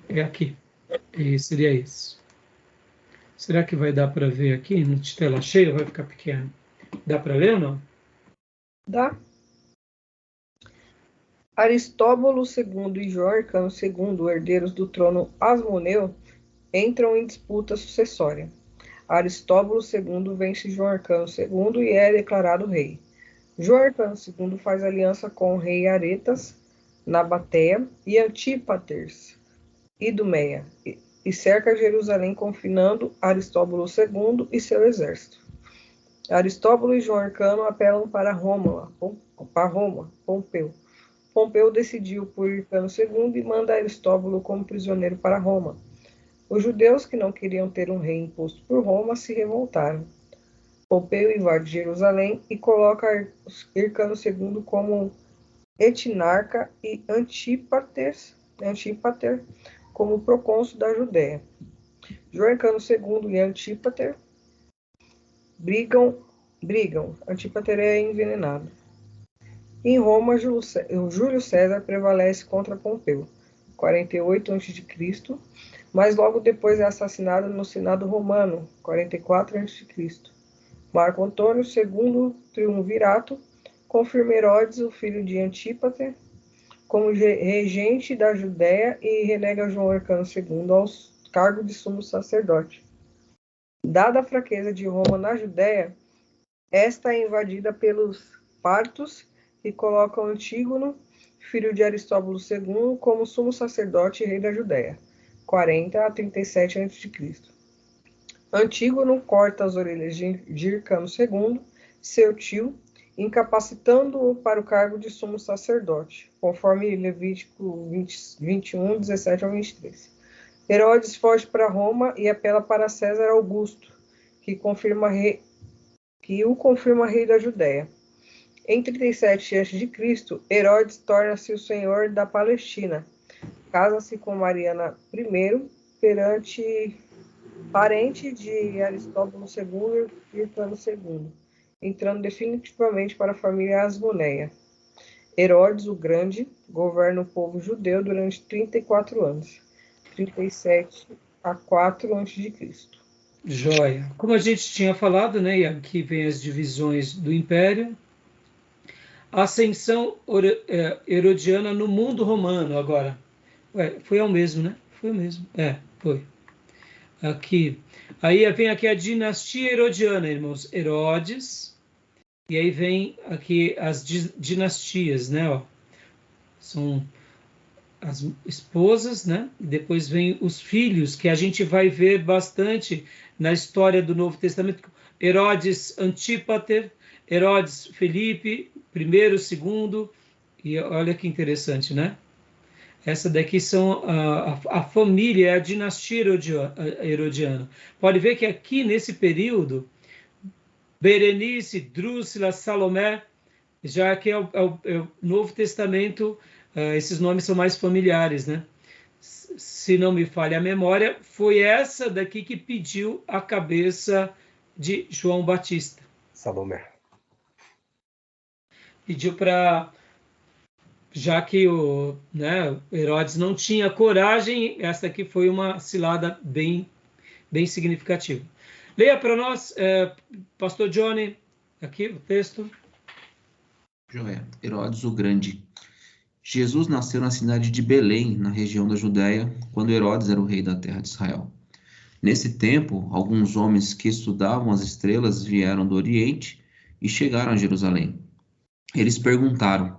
É aqui. Seria esse. Será que vai dar para ver aqui? No tela cheia vai ficar pequeno. Dá para ler ou não? Dá. Aristóbulo II e João Hircano II, herdeiros do trono asmoneu, entram em disputa sucessória. Aristóbulo II vence João Hircano II e é declarado rei. João Hircano II faz aliança com o rei Aretas, Nabateia e Antípater, Idumeia, e cerca Jerusalém, confinando Aristóbulo II e seu exército. Aristóbulo e João Hircano apelam para Roma, Pompeu. Pompeu decidiu por Hircano II e manda Aristóbulo como prisioneiro para Roma. Os judeus, que não queriam ter um rei imposto por Roma, se revoltaram. Pompeu invade Jerusalém e coloca Hircano II como etnarca e Antípater como procônsul da Judéia. João Hircano II e Antípater brigam. Antípater é envenenado. Em Roma, Júlio César prevalece contra Pompeu, 48 a.C., mas logo depois é assassinado no Senado Romano, 44 a.C. Marco Antônio, segundo triunvirato, confirma Herodes, o filho de Antípater, como regente da Judéia e relega João Hircano II ao cargo de sumo sacerdote. Dada a fraqueza de Roma na Judéia, esta é invadida pelos partos e colocam Antígono, filho de Aristóbulo II, como sumo sacerdote e rei da Judéia, 40 a 37 a.C. Antígono corta as orelhas de Hircano II, seu tio, incapacitando-o para o cargo de sumo sacerdote, conforme Levítico 21, 17 a 23. Herodes foge para Roma e apela para César Augusto, que o confirma rei da Judéia. Em 37 a.C., Herodes torna-se o senhor da Palestina. Casa-se com Mariana I, parente de Aristóbulo II e Hircano II, entrando definitivamente para a família asmoneia. Herodes o Grande governa o povo judeu durante 34 anos, 37 a 4 a.C. Joia. Como a gente tinha falado, né, e aqui vem as divisões do Império, a ascensão herodiana no mundo romano agora. Foi ao mesmo, né? Foi o mesmo. Foi. Aqui. Aí vem aqui a dinastia herodiana, irmãos. Herodes. E aí vem aqui as dinastias, né? Ó. São as esposas, né? E depois vem os filhos, que a gente vai ver bastante na história do Novo Testamento. Herodes Antípater, Herodes Felipe, primeiro, segundo, e olha que interessante, né? Essa daqui são a família, é a dinastia herodiana. Pode ver que aqui nesse período, Berenice, Drúxila, Salomé, já que é o Novo Testamento, esses nomes são mais familiares, né? Se não me falha a memória, foi essa daqui que pediu a cabeça de João Batista. Salomé. Pediu para, já que o Herodes não tinha coragem, essa aqui foi uma cilada bem significativa. Leia para nós, Pastor Johnny, aqui o texto. Joé, Herodes o Grande. Jesus nasceu na cidade de Belém, na região da Judéia, quando Herodes era o rei da terra de Israel. Nesse tempo, alguns homens que estudavam as estrelas vieram do Oriente e chegaram a Jerusalém. Eles perguntaram: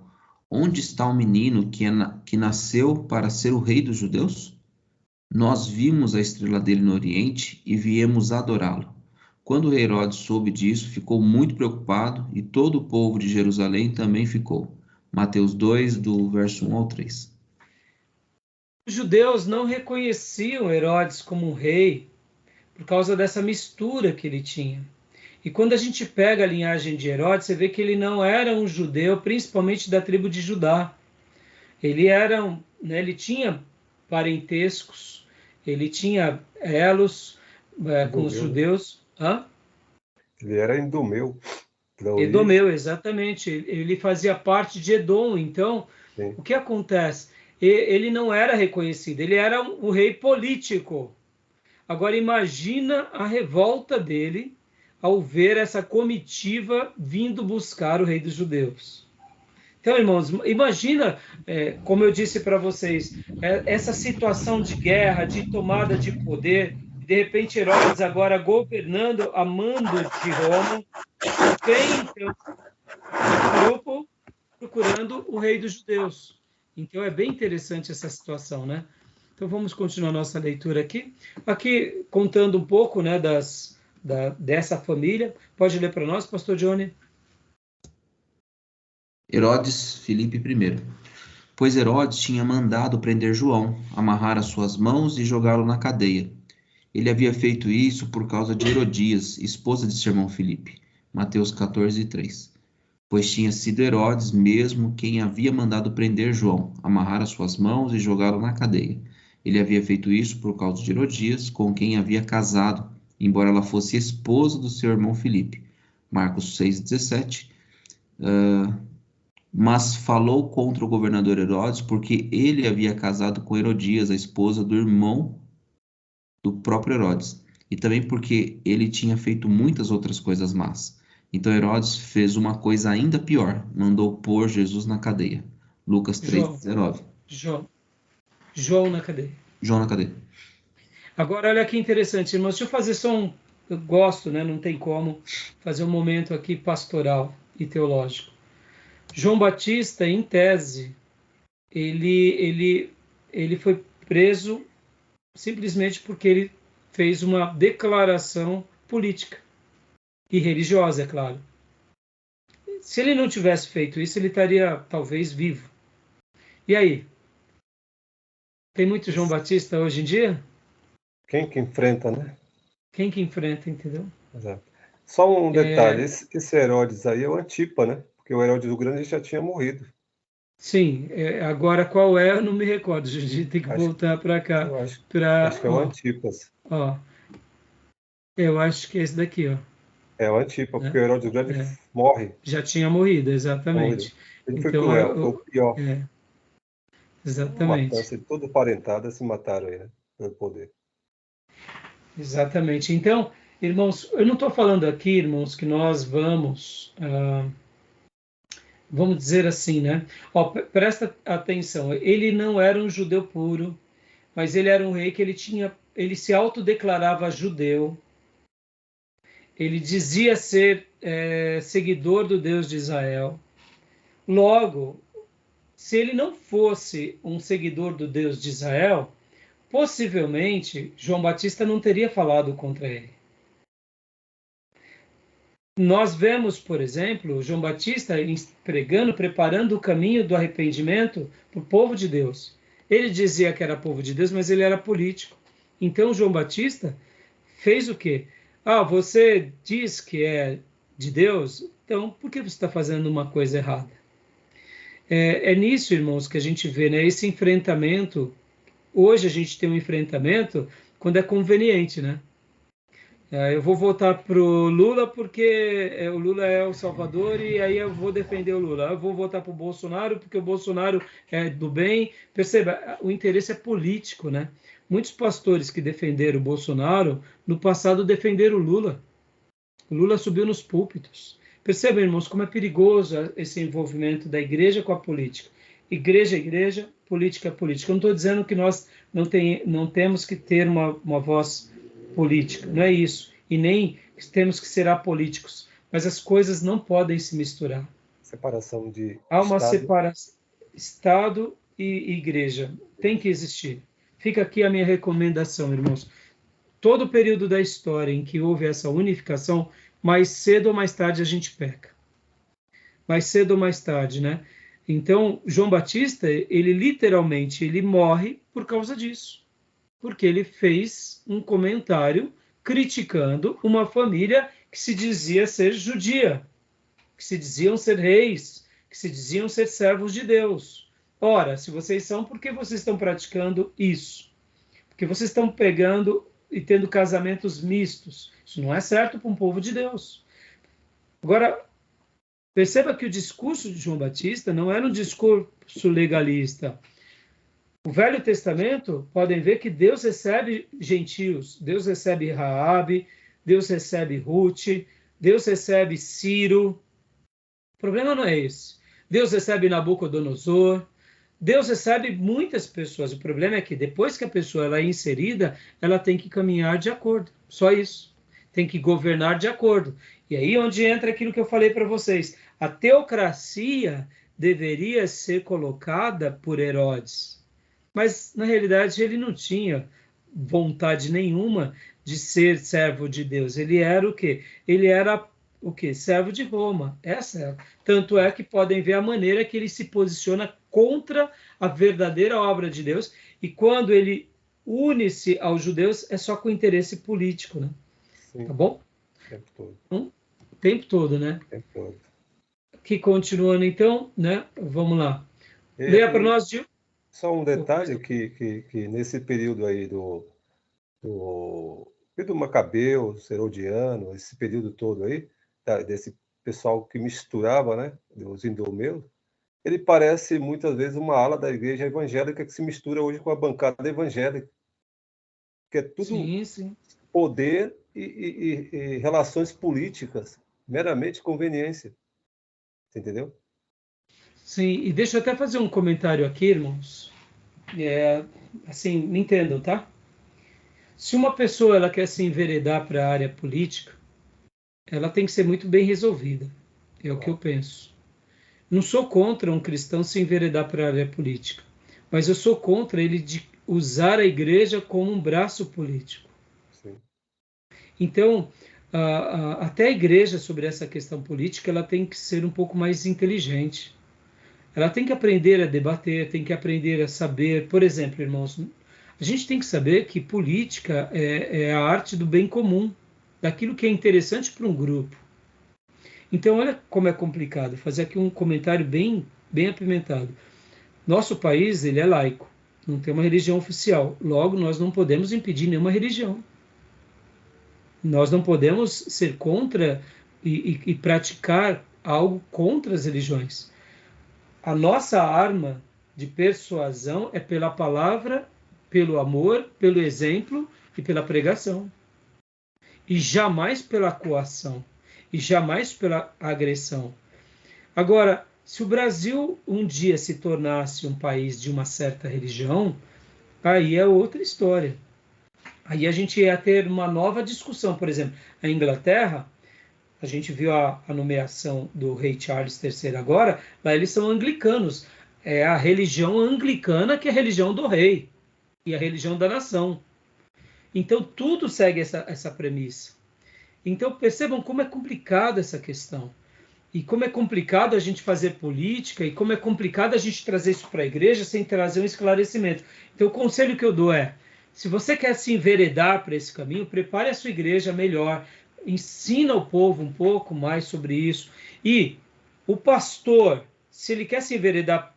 onde está o menino que nasceu para ser o rei dos judeus? Nós vimos a estrela dele no Oriente e viemos adorá-lo. Quando o rei Herodes soube disso, ficou muito preocupado e todo o povo de Jerusalém também ficou. Mateus 2, do verso 1 ao 3. Os judeus não reconheciam Herodes como um rei por causa dessa mistura que ele tinha. E quando a gente pega a linhagem de Herodes, você vê que ele não era um judeu, principalmente da tribo de Judá. Ele era, ele tinha parentescos, ele tinha elos com os judeus. Hã? Ele era Idumeu. Edomeu, exatamente. Ele fazia parte de Edom. Então, Sim. o que acontece? Ele não era reconhecido, ele era o rei político. Agora, imagina a revolta dele ao ver essa comitiva vindo buscar o rei dos judeus. Então, irmãos, imagina, como eu disse para vocês, essa situação de guerra, de tomada de poder, de repente Herodes agora governando a mando de Roma, vem então um grupo procurando o rei dos judeus. Então é bem interessante essa situação, né? Então vamos continuar nossa leitura aqui. Aqui contando um pouco, né, dessa família. Pode ler para nós, Pastor Johnny? Herodes Filipe I. Pois Herodes tinha mandado prender João, amarrar as suas mãos e jogá-lo na cadeia. Ele havia feito isso por causa de Herodias, esposa de seu irmão Filipe. Mateus 14, 3. Pois tinha sido Herodes mesmo quem havia mandado prender João, amarrar as suas mãos e jogá-lo na cadeia. Ele havia feito isso por causa de Herodias, com quem havia casado, embora ela fosse esposa do seu irmão Filipe. Marcos 6,17. Mas falou contra o governador Herodes porque ele havia casado com Herodias, a esposa do irmão do próprio Herodes, e também porque ele tinha feito muitas outras coisas más. Então Herodes fez uma coisa ainda pior, mandou pôr Jesus na cadeia. Lucas 3,19. João na cadeia. João na cadeia. Agora, olha que interessante, irmãos. Deixa eu fazer só eu gosto, né? Não tem como fazer um momento aqui pastoral e teológico. João Batista, em tese, ele foi preso simplesmente porque ele fez uma declaração política e religiosa, é claro. Se ele não tivesse feito isso, ele estaria talvez vivo. E aí? Tem muito João Batista hoje em dia? Quem que enfrenta, né? Quem que enfrenta, entendeu? Exato. Só um detalhe, esse Herodes aí é o Antipa, né? Porque o Herodes o Grande já tinha morrido. Sim, agora qual é, eu não me recordo, a gente tem que voltar para cá. Eu acho que é o Antipas. Eu acho que é esse daqui, ó. É o Antipa, porque o Herodes o Grande morre. Já tinha morrido, exatamente. Ele foi cruel, foi o pior. Exatamente. Matança de todo parentado se mataram aí, né? Pelo poder. Exatamente. Então, irmãos, eu não estou falando aqui, irmãos, que nós vamos dizer assim, né? Presta atenção, ele não era um judeu puro, mas ele era um rei que ele se autodeclarava judeu. Ele dizia ser seguidor do Deus de Israel. Logo, se ele não fosse um seguidor do Deus de Israel, possivelmente João Batista não teria falado contra ele. Nós vemos, por exemplo, João Batista pregando, preparando o caminho do arrependimento para o povo de Deus. Ele dizia que era povo de Deus, mas ele era político. Então João Batista fez o quê? Você diz que é de Deus, então por que você está fazendo uma coisa errada? É nisso, irmãos, que a gente vê, né, esse enfrentamento. Hoje a gente tem um enfrentamento quando é conveniente, né? Eu vou votar para o Lula porque o Lula é o salvador e aí eu vou defender o Lula. Eu vou votar para o Bolsonaro porque o Bolsonaro é do bem. Perceba, o interesse é político, né? Muitos pastores que defenderam o Bolsonaro, no passado defenderam o Lula. O Lula subiu nos púlpitos. Perceba, irmãos, como é perigoso esse envolvimento da igreja com a política. Igreja é igreja, política é política. Eu não estou dizendo que nós não temos que ter uma voz política, não é isso. E nem temos que ser apolíticos. Mas as coisas não podem se misturar. Separação de Há uma Estado. separação. Estado e igreja. Tem que existir. Fica aqui a minha recomendação, irmãos. Todo o período da história em que houve essa unificação, mais cedo ou mais tarde a gente peca. Mais cedo ou mais tarde, né? Então, João Batista, ele literalmente morre por causa disso. Porque ele fez um comentário criticando uma família que se dizia ser judia, que se diziam ser reis, que se diziam ser servos de Deus. Ora, se vocês são, por que vocês estão praticando isso? Porque vocês estão pegando e tendo casamentos mistos. Isso não é certo para um povo de Deus. Agora, perceba que o discurso de João Batista não era um discurso legalista. O Velho Testamento, podem ver que Deus recebe gentios, Deus recebe Raabe, Deus recebe Ruth, Deus recebe Ciro. O problema não é esse. Deus recebe Nabucodonosor, Deus recebe muitas pessoas. O problema é que depois que a pessoa ela é inserida, ela tem que caminhar de acordo. Só isso. Tem que governar de acordo. E aí onde entra aquilo que eu falei para vocês. A teocracia deveria ser colocada por Herodes. Mas, na realidade, ele não tinha vontade nenhuma de ser servo de Deus. Ele era o quê? Ele era o quê? Servo de Roma. Tanto é que podem ver a maneira que ele se posiciona contra a verdadeira obra de Deus. E quando ele une-se aos judeus, é só com interesse político, né? Sim. Tá bom? O tempo todo. O tempo todo, né? O tempo todo. Que continuando, então, né? Vamos lá. Leia para nós, Gil. Só um detalhe que nesse período aí do Macabeu, Herodiano, esse período todo aí, desse pessoal que misturava, né, os idumeus, ele parece muitas vezes uma ala da igreja evangélica que se mistura hoje com a bancada evangélica, que é tudo sim. Poder e relações políticas, meramente conveniência. Você entendeu? Sim, e deixa eu até fazer um comentário aqui, irmãos. Assim, me entendam, tá? Se uma pessoa ela quer se enveredar para a área política, ela tem que ser muito bem resolvida. É o que eu penso. Não sou contra um cristão se enveredar para a área política, mas eu sou contra ele de usar a igreja como um braço político. Sim. Então, até a igreja sobre essa questão política, ela tem que ser um pouco mais inteligente. Ela tem que aprender a debater, tem que aprender a saber. Por exemplo, irmãos, a gente tem que saber que política é a arte do bem comum, daquilo que é interessante para um grupo. Então, olha como é complicado. Vou fazer aqui um comentário bem apimentado. Nosso país, ele é laico, não tem uma religião oficial. Logo, nós não podemos impedir nenhuma religião. Nós não podemos ser contra e praticar algo contra as religiões. A nossa arma de persuasão é pela palavra, pelo amor, pelo exemplo e pela pregação. E jamais pela coação. E jamais pela agressão. Agora, se o Brasil um dia se tornasse um país de uma certa religião, aí é outra história. Aí a gente ia ter uma nova discussão. Por exemplo, a Inglaterra, a gente viu a nomeação do rei Charles III agora, lá eles são anglicanos. é a religião anglicana, que é a religião do rei e a religião da nação. Então, tudo segue essa premissa. Então, percebam como é complicada essa questão. E como é complicado a gente fazer política, e como é complicado a gente trazer isso para a igreja sem trazer um esclarecimento. Então, o conselho que eu dou é, se você quer se enveredar para esse caminho, prepare a sua igreja melhor, ensina o povo um pouco mais sobre isso. E o pastor, se ele quer se enveredar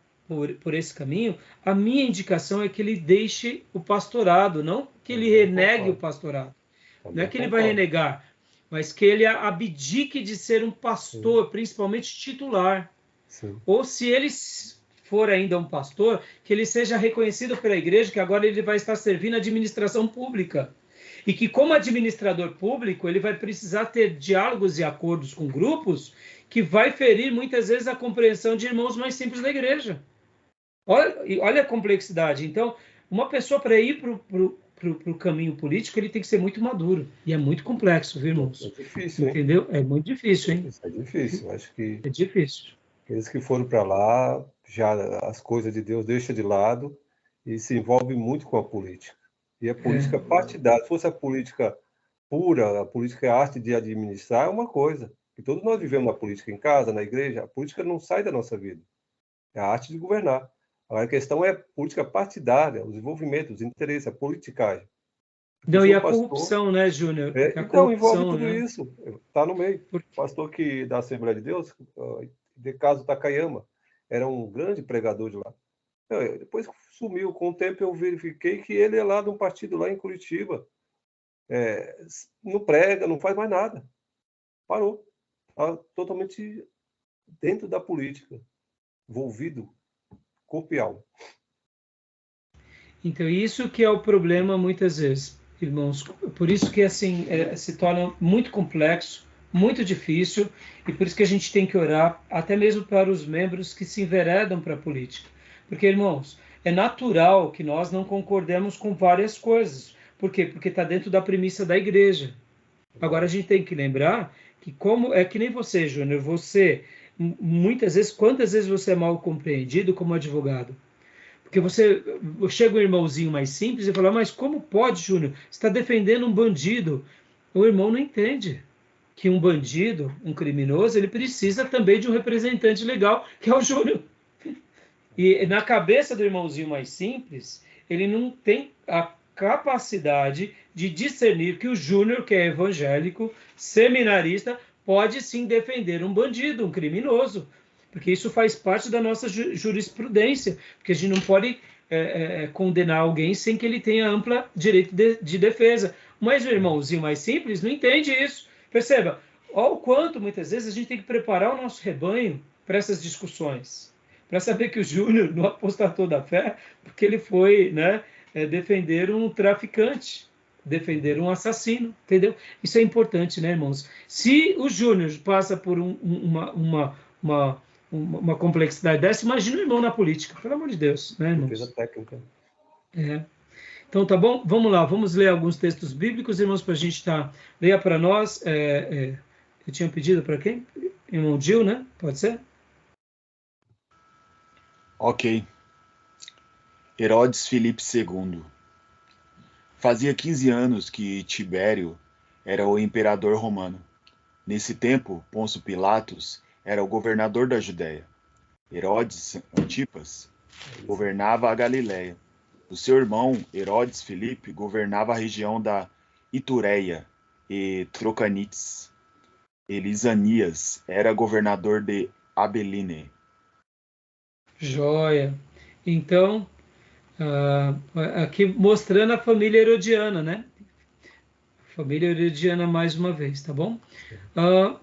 por esse caminho, a minha indicação é que ele deixe o pastorado, não que ele renegue o pastorado. Não é que ele vai renegar, mas que ele abdique de ser um pastor, sim, principalmente titular. Sim. Ou se ele for ainda um pastor, que ele seja reconhecido pela igreja, que agora ele vai estar servindo a administração pública. E que, como administrador público, ele vai precisar ter diálogos e acordos com grupos que vai ferir, muitas vezes, a compreensão de irmãos mais simples da igreja. Olha a complexidade. Então, uma pessoa, para ir para o caminho político, ele tem que ser muito maduro. E é muito complexo, viu, irmãos? É difícil, entendeu? Hein? É muito difícil, hein? É difícil. Acho que é difícil. Aqueles que foram para lá, já as coisas de Deus deixam de lado e se envolvem muito com a política. E a política partidária, se fosse a política pura, a política é a arte de administrar, é uma coisa. E todos nós vivemos na política, em casa, na igreja, a política não sai da nossa vida. É a arte de governar. Agora, a questão é a política partidária, os envolvimentos, os interesses, a politicagem. Não, e a corrupção, né, Júnior? Então, envolve tudo isso. Está no meio. O pastor que da Assembleia de Deus, de caso Takayama, era um grande pregador de lá. Depois sumiu. Com o tempo eu verifiquei que ele é lá de um partido lá em Curitiba. Não prega, não faz mais nada. Parou. Está totalmente dentro da política. Envolvido, corpo e alma. Então, isso que é o problema muitas vezes, irmãos. Por isso que assim se torna muito complexo, muito difícil, e por isso que a gente tem que orar até mesmo para os membros que se enveredam para a política. Porque, irmãos, é natural que nós não concordemos com várias coisas. Por quê? Porque está dentro da premissa da igreja. Agora, a gente tem que lembrar que, como é que nem você, Júnior, você, muitas vezes, quantas vezes você é mal compreendido como advogado? Porque chega um irmãozinho mais simples e fala, mas como pode, Júnior? Você está defendendo um bandido. O irmão não entende que um bandido, um criminoso, ele precisa também de um representante legal, que é o Júnior. E na cabeça do irmãozinho mais simples, ele não tem a capacidade de discernir que o Júnior, que é evangélico, seminarista, pode sim defender um bandido, um criminoso. Porque isso faz parte da nossa jurisprudência, porque a gente não pode condenar alguém sem que ele tenha ampla direito de defesa. Mas o irmãozinho mais simples não entende isso. Perceba, olha o quanto muitas vezes a gente tem que preparar o nosso rebanho para essas discussões. Para saber que o Júnior não apostatou da fé, porque ele foi defender um traficante, defender um assassino, entendeu? Isso é importante, né, irmãos? Se o Júnior passa por uma complexidade dessa, imagina o irmão na política, pelo amor de Deus, né, irmãos? Defesa técnica. Então, tá bom? Vamos lá, vamos ler alguns textos bíblicos, irmãos, para a gente estar... Leia para nós. Eu tinha pedido para quem? Irmão Gil, né? Pode ser? Ok. Herodes Filipe II. Fazia 15 anos que Tibério era o imperador romano. Nesse tempo, Pôncio Pilatos era o governador da Judéia. Herodes Antipas governava a Galiléia. O seu irmão, Herodes Filipe, governava a região da Itureia e Trocanites. Elisanias era governador de Abeline. Joia. Então, aqui mostrando a família herodiana, né? Família herodiana mais uma vez, tá bom?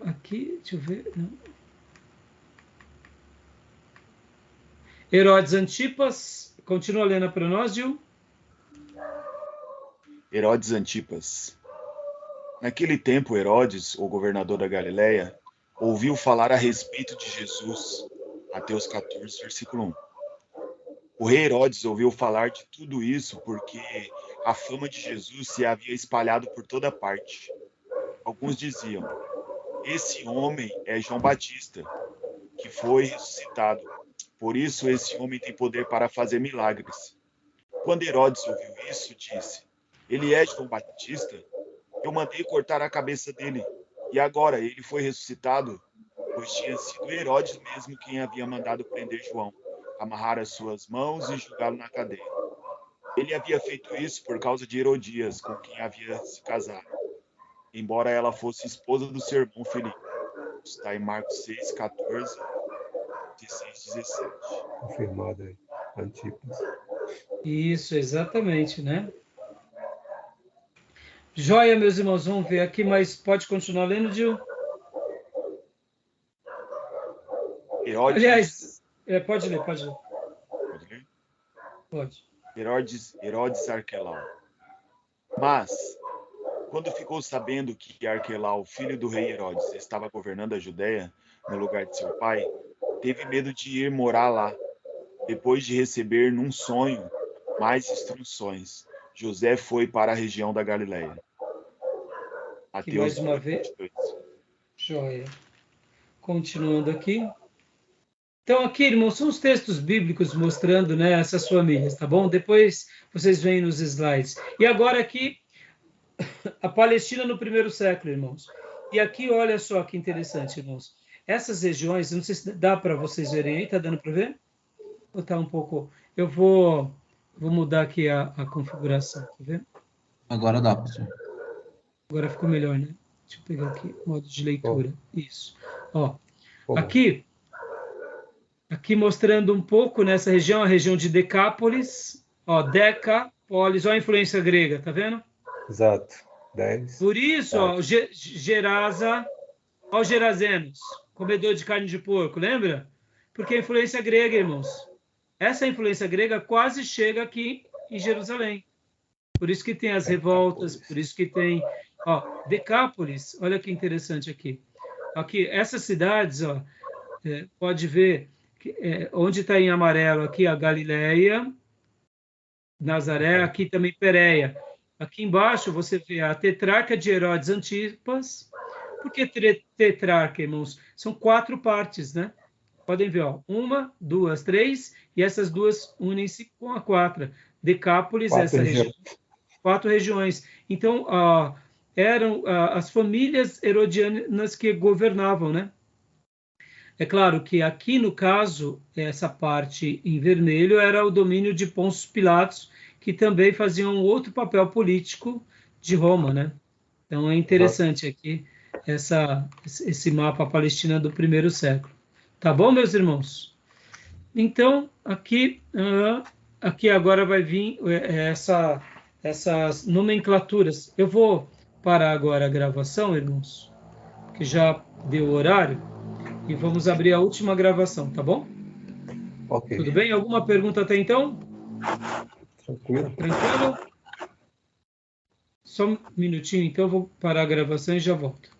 Aqui, deixa eu ver. Não. Herodes Antipas, continua lendo para nós, Gil. Herodes Antipas. Naquele tempo, Herodes, o governador da Galiléia, ouviu falar a respeito de Jesus. Mateus 14, versículo 1. O rei Herodes ouviu falar de tudo isso porque a fama de Jesus se havia espalhado por toda parte. Alguns diziam, esse homem é João Batista, que foi ressuscitado. Por isso esse homem tem poder para fazer milagres. Quando Herodes ouviu isso, disse: Ele é João Batista? Eu mandei cortar a cabeça dele. E agora ele foi ressuscitado, pois tinha sido Herodes mesmo quem havia mandado prender João, amarrar as suas mãos e julgá-lo na cadeia. Ele havia feito isso por causa de Herodias, com quem havia se casado, embora ela fosse esposa do seu irmão Filipe. Está em Marcos 6, 14, 16, 17. Confirmado aí. Antipas. Isso, exatamente, né? Joia, meus irmãos, vamos ver aqui, mas pode continuar lendo, Gil? Herodes, Aliás, pode ler, pode ler. pode ler? Pode. Herodes Arquelau. Mas, quando ficou sabendo que Arquelau, filho do rei Herodes, estava governando a Judéia, no lugar de seu pai, teve medo de ir morar lá. Depois de receber num sonho mais instruções, José foi para a região da Galiléia. Aqui mais uma vez. 22. Joia. Continuando aqui. Então, aqui, irmãos, são os textos bíblicos mostrando, né, essas famílias, tá bom? Depois vocês veem nos slides. E agora aqui, a Palestina no primeiro século, irmãos. E aqui, olha só que interessante, irmãos. Essas regiões, não sei se dá para vocês verem aí, tá dando para ver? Ou tá um pouco... Eu vou mudar aqui a configuração, tá vendo? Agora dá, professor. Agora ficou melhor, né? Deixa eu pegar aqui, modo de leitura. Isso. Ó, Bom. aqui mostrando um pouco nessa região, a região de Decápolis, ó, Decapolis, ó a influência grega, tá vendo? Exato. 10. Por isso, ó, Gerasa, ó os gerazenos, comedor de carne de porco, lembra? Porque a influência grega, irmãos. Essa influência grega quase chega aqui em Jerusalém. Por isso que tem as revoltas, por isso que tem, ó, Decápolis, olha que interessante aqui. Aqui, essas cidades, ó, pode ver onde está em amarelo aqui a Galileia, Nazaré, aqui também Pérea. Aqui embaixo você vê a tetrarca de Herodes Antipas. Por que tetrarca, irmãos? São 4 partes, né? Podem ver, ó, 1, 2, 3, e essas duas unem-se com a 4. Decápolis, 4 essa região. 4 regiões. Então, eram as famílias herodianas que governavam, né? É claro que aqui, no caso, essa parte em vermelho era o domínio de Pôncio Pilatos, que também fazia um outro papel político de Roma, né? Então, é interessante aqui esse mapa Palestina do primeiro século. Tá bom, meus irmãos? Então, aqui agora vai vir essas nomenclaturas. Eu vou parar agora a gravação, irmãos, que já deu o horário. E vamos abrir a última gravação, tá bom? Ok. Tudo bem? Alguma pergunta até então? Tranquilo. Tranquilo? Só um minutinho, então eu vou parar a gravação e já volto.